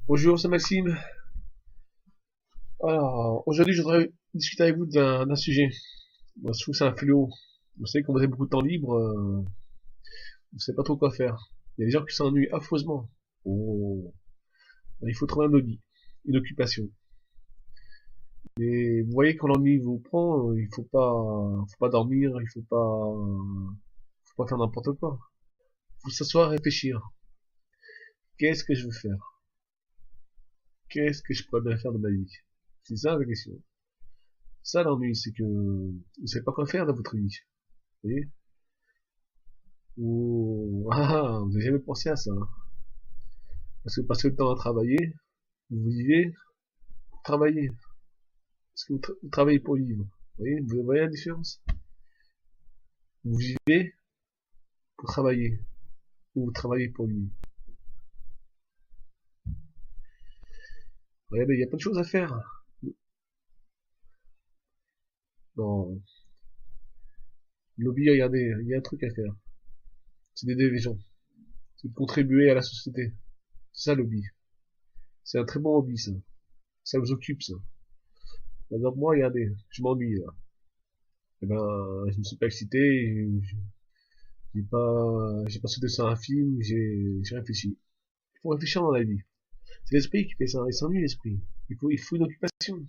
Bonjour, c'est Maxime. Alors, aujourd'hui, je voudrais discuter avec vous d'un sujet. Moi, je trouve que c'est un fléau. Vous savez, quand vous avez beaucoup de temps libre, vous savez pas trop quoi faire. Il y a des gens qui s'ennuient affreusement. Oh, il faut trouver un hobby, une occupation. Et vous voyez, quand l'ennui vous prend, faut pas dormir, faut pas faire n'importe quoi. Faut s'asseoir et réfléchir. Qu'est-ce que je veux faire? Qu'est-ce que je pourrais bien faire de ma vie? C'est ça la question. Ça l'ennui, c'est que vous savez pas quoi faire dans votre vie. Vous voyez? Ou vous avez jamais pensé à ça, hein. Parce que vous passez le temps à travailler, vous vivez pour travailler. Parce que vous travaillez pour vivre. Vous voyez la différence? Vous vivez pour travailler, ou vous travaillez pour vivre. Regardez, il y a plein de choses à faire. Dans le lobby, regardez, il y a un truc à faire. C'est d'aider les gens. C'est de contribuer à la société. C'est ça le lobby. C'est un très bon hobby, ça. Ça vous occupe, ça. Par exemple, moi, regardez, je m'ennuie, là. Eh ben, je me suis pas excité, j'ai pas sauté sur un film, j'ai réfléchi. Il faut réfléchir dans la vie. C'est l'esprit qui fait ça, il s'ennuie l'esprit. Il faut une occupation.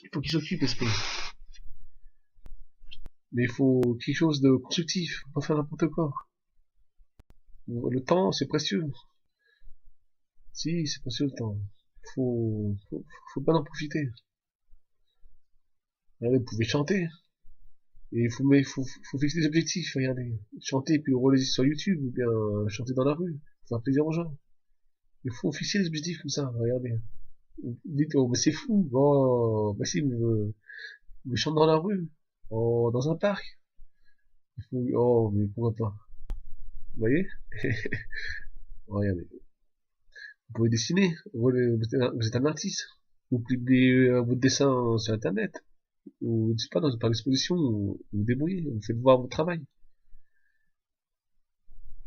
Il faut qu'il s'occupe l'esprit. Mais il faut quelque chose de constructif, faut pas faire n'importe quoi. Le temps, c'est précieux. Si, c'est précieux le temps. Faut pas en profiter. Regardez, vous pouvez chanter. Et faut fixer des objectifs, regardez. Chanter puis relayer sur YouTube, ou bien chanter dans la rue. Faire plaisir aux gens. Il faut fixer des objectifs comme ça, regardez. Vous dites, oh, mais c'est fou. Oh, bah si, mais chante dans la rue. Oh, dans un parc. Oh, mais pourquoi pas? Vous voyez? Regardez. Vous pouvez dessiner. Vous êtes un artiste. Vous publiez votre dessin sur Internet. Ou, je sais pas, par l'exposition, vous vous débrouillez. Vous faites voir votre travail.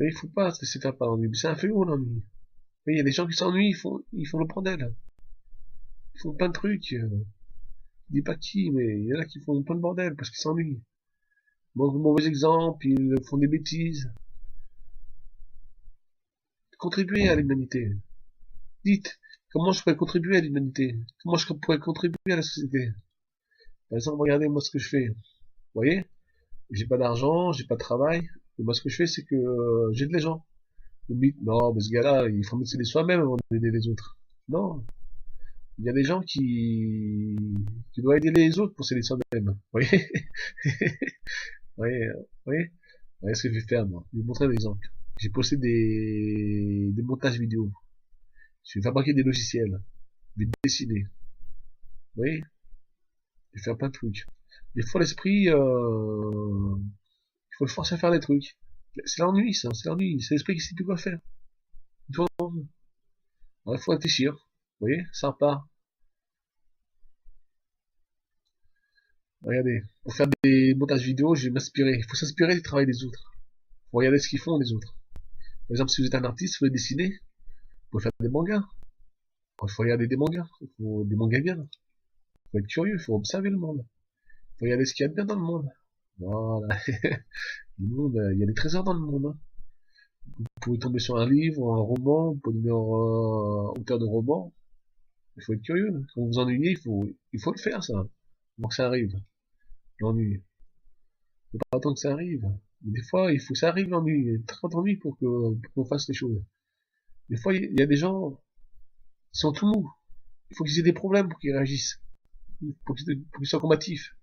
Mais il faut pas se laisser faire par l'ennui. C'est un fléau, l'ennui. Mais il y a des gens qui s'ennuient, ils font le bordel. Ils font plein de trucs. Je dis pas qui, mais il y en a qui font plein de bordel parce qu'ils s'ennuient. Mauvais exemple, ils font des bêtises. Contribuez à l'humanité. Dites, comment je pourrais contribuer à l'humanité? Comment je pourrais contribuer à la société? Par exemple, regardez moi ce que je fais. Vous voyez? J'ai pas d'argent, j'ai pas de travail. Et moi ce que je fais, c'est que j'aide les gens. Vous me dites, non, mais ce gars-là, il faut s'aider soi-même avant d'aider les autres. Non. Il y a des gens qui doivent aider les autres pour s'aider soi-même. Vous voyez? Vous voyez? Vous voyez? Vous voyez ce que je vais faire, moi? Je vais vous montrer un exemple. J'ai posté des montages vidéo. Je vais fabriquer des logiciels. Je vais dessiner. Vous voyez? Je vais faire plein de trucs. Des fois, l'esprit, il faut le forcer à faire des trucs. C'est l'ennui, ça, c'est l'ennui. C'est l'esprit qui sait plus quoi faire. Il faut, il faut réfléchir. Vous voyez? Ça repart. Regardez. Pour faire des montages vidéo, je vais m'inspirer. Il faut s'inspirer du travail des autres. Il faut regarder ce qu'ils font, les autres. Par exemple, si vous êtes un artiste, vous voulez dessiner, vous pouvez faire des mangas. Il faut regarder des mangas. Il faut des mangas bien. Il faut être curieux, il faut observer le monde. Il faut regarder ce qu'il y a de bien dans le monde. Voilà. Le monde, il y a des trésors dans le monde, hein. Vous pouvez tomber sur un livre, un roman, vous pouvez devenir auteur de roman. Il faut être curieux. Quand vous vous ennuyez, il faut le faire, ça. Pour que ça arrive. L'ennui. Il faut pas attendre que ça arrive. Des fois, il faut que ça arrive l'ennui. Il y a trop d'ennui pour pour qu'on fasse les choses. Des fois, il y a des gens qui sont tout mous. Il faut qu'ils aient des problèmes pour qu'ils réagissent. Pour qu'ils soient combatifs.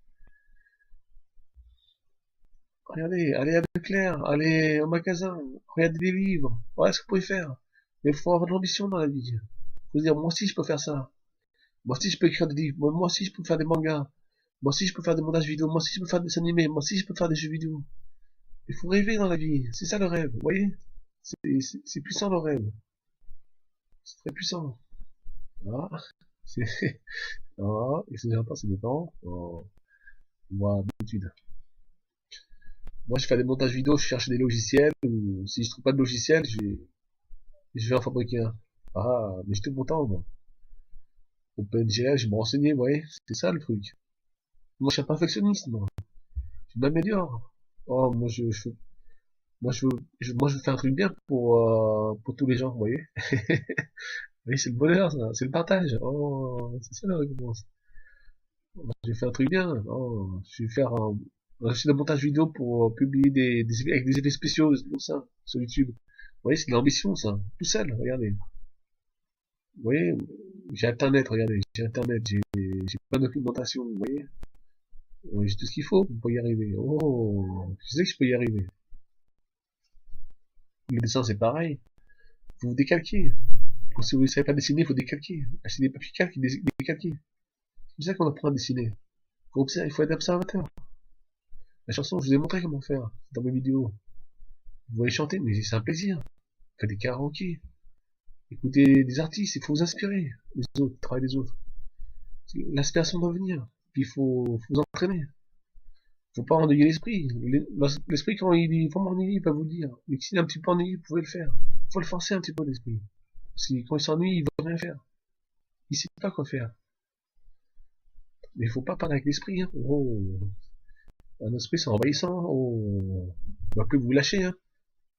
Regardez, allez à Leclerc, allez au magasin, regardez des livres. Voilà ce que vous pouvez faire. Mais il faut avoir de l'ambition dans la vie. Il faut se dire, moi aussi je peux faire ça. Moi aussi je peux écrire des livres. Moi aussi je peux faire des mangas. Moi aussi je peux faire des montages vidéo. Moi aussi je peux faire des dessins animés. Moi aussi je peux faire des jeux vidéo. Il faut rêver dans la vie. C'est ça le rêve. Vous voyez? C'est puissant le rêve. C'est très puissant. Ah, c'est, ah, et c'est temps, c'est temps. Oh, moi, d'habitude. Moi, je fais des montages vidéo, je cherche des logiciels, ou si je trouve pas de logiciel, je vais en fabriquer un. Ah, mais j'étais content, moi. OpenGL, je me renseignais, vous voyez, c'est ça le truc. Moi, je suis un perfectionniste, moi. Je m'améliore. Oh, moi, je veux faire un truc bien pour tous les gens, vous voyez. Oui, c'est le bonheur, ça, c'est le partage. Oh, c'est ça la récompense. J'ai fait un truc bien. Oh, je vais faire un site de montage vidéo pour publier avec des effets spéciaux, c'est pour ça, sur YouTube. Vous voyez, c'est de l'ambition, ça. Tout seul, regardez. Vous voyez, j'ai Internet, regardez, j'ai Internet, j'ai plein de documentation, vous voyez. J'ai tout ce qu'il faut pour y arriver. Oh, je sais que je peux y arriver. Le dessin, c'est pareil. Vous vous décalquez. Si vous ne savez pas dessiner, il faut décalquer. Acheter des papiers calques et décalquer. C'est ça qu'on apprend à dessiner. Faut observer, il faut être observateur. La chanson, je vous ai montré comment faire dans mes vidéos. Vous voyez chanter, mais c'est un plaisir. Faites des karaokés. Écoutez des artistes, il faut vous inspirer. Les autres, le travail des autres. L'inspiration doit venir. Puis faut vous entraîner. Faut pas ennuyer l'esprit. L'esprit, quand il est vraiment ennuyé, il va vous le dire. Mais s'il est un petit peu ennuyé, vous pouvez le faire. Faut le forcer un petit peu, l'esprit. Parce que quand il s'ennuie, il veut rien faire. Il sait pas quoi faire. Mais il faut pas parler avec l'esprit, hein. Oh. Un esprit, c'est envahissant. Oh. Il va plus vous lâcher, hein.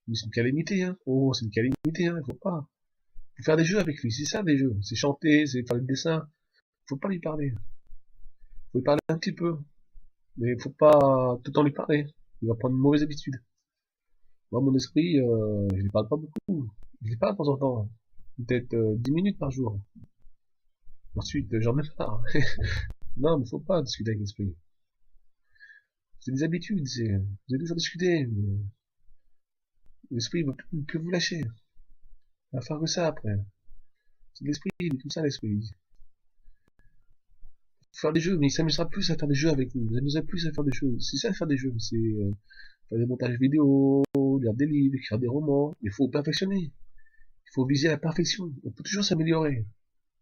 Mais c'est une calamité, hein. Oh, c'est une calamité, hein. Il faut pas. Faut faire des jeux avec lui. C'est ça, des jeux. C'est chanter, c'est faire des dessins. Faut pas lui parler. Faut lui parler un petit peu. Mais faut pas tout le temps lui parler. Il va prendre une mauvaise habitude. Moi, mon esprit, je lui parle pas beaucoup. Je lui parle de temps en temps. Peut-être 10 minutes par jour. Ensuite, j'en ai marre. Non, mais faut pas discuter avec l'esprit. C'est des habitudes, vous allez toujours discuter, mais l'esprit ne va plus vous lâcher. Il va faire que ça après. C'est l'esprit, il est tout ça l'esprit. Faire des jeux, mais il s'amusera plus à faire des jeux avec vous. Vous amuserez plus à faire des choses. C'est ça, faire des jeux. C'est faire des montages vidéo, lire des livres, écrire des romans. Il faut perfectionner. Il faut viser la perfection. On peut toujours s'améliorer.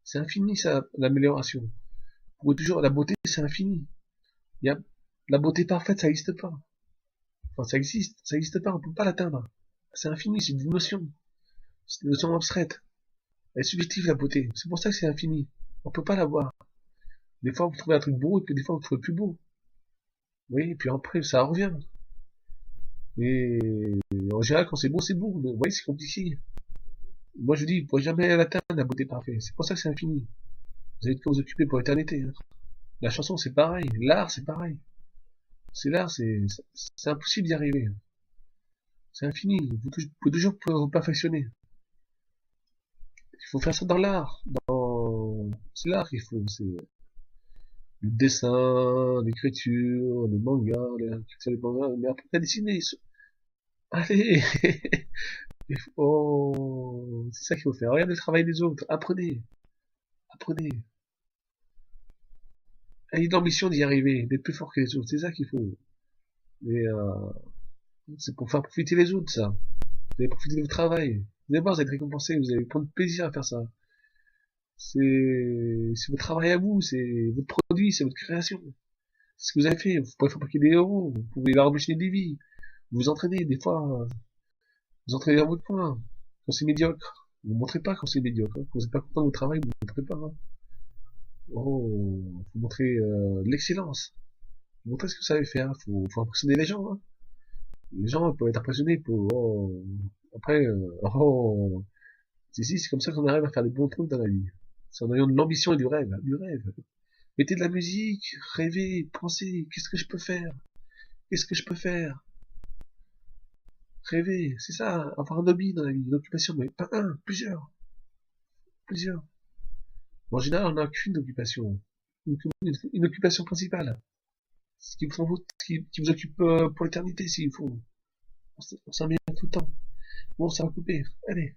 C'est infini, ça, l'amélioration. Vous pouvez toujours, la beauté, c'est infini. Il y a, la beauté parfaite, ça n'existe pas. Enfin, ça existe pas, on peut pas l'atteindre. C'est infini, c'est une notion. C'est une notion abstraite. Elle est subjective, la beauté. C'est pour ça que c'est infini. On peut pas l'avoir. Des fois, vous trouvez un truc beau, et puis des fois, vous trouvez plus beau. Oui, et puis après, ça revient. Mais en général, quand c'est beau, c'est beau. Mais vous voyez, c'est compliqué. Moi, je dis, vous pourrez jamais l'atteindre, la beauté parfaite. C'est pour ça que c'est infini. Vous allez de quoi vous occuper pour l'éternité, hein. La chanson, c'est pareil. L'art, c'est pareil. C'est l'art, c'est impossible d'y arriver. C'est infini. Vous pouvez toujours vous perfectionner. Il faut faire ça dans l'art. C'est l'art qu'il faut. C'est le dessin, l'écriture, le manga, les mangas. Mais après, dessiner. Allez! C'est ça qu'il faut faire. Regardez le travail des autres. Apprenez. Apprenez. Ayez l'ambition d'y arriver, d'être plus fort que les autres. C'est ça qu'il faut. Mais c'est pour faire profiter les autres, ça. Vous allez profiter de votre travail. Vous allez voir, vous allez être récompensé. Vous allez prendre plaisir à faire ça. C'est votre travail à vous. C'est votre produit. C'est votre création. C'est ce que vous avez fait. Vous pouvez fabriquer des héros. Vous pouvez leur embaucher des vies. Vous vous entraînez. Des fois, vous entraînez dans votre coin. Quand c'est médiocre. Vous ne montrez pas quand c'est médiocre. Quand vous n'êtes pas content de votre travail, vous ne montrez pas, hein. Oh, faut montrer l'excellence. Montrer ce que vous savez faire. Faut impressionner les gens, hein. Les gens peuvent être impressionnés pour. Oh. Après, oh. C'est comme ça qu'on arrive à faire des bons trucs dans la vie. C'est en ayant de l'ambition et du rêve, du rêve. Mettez de la musique, rêvez, pensez, qu'est-ce que je peux faire? Qu'est-ce que je peux faire? Rêvez, c'est ça, avoir un hobby dans la vie, une occupation, mais pas un, plusieurs, plusieurs. En général, on n'a qu'une occupation, une occupation principale, ce qui vous occupe pour l'éternité s'il faut. On s'améliore tout le temps. Bon, ça va couper. Allez.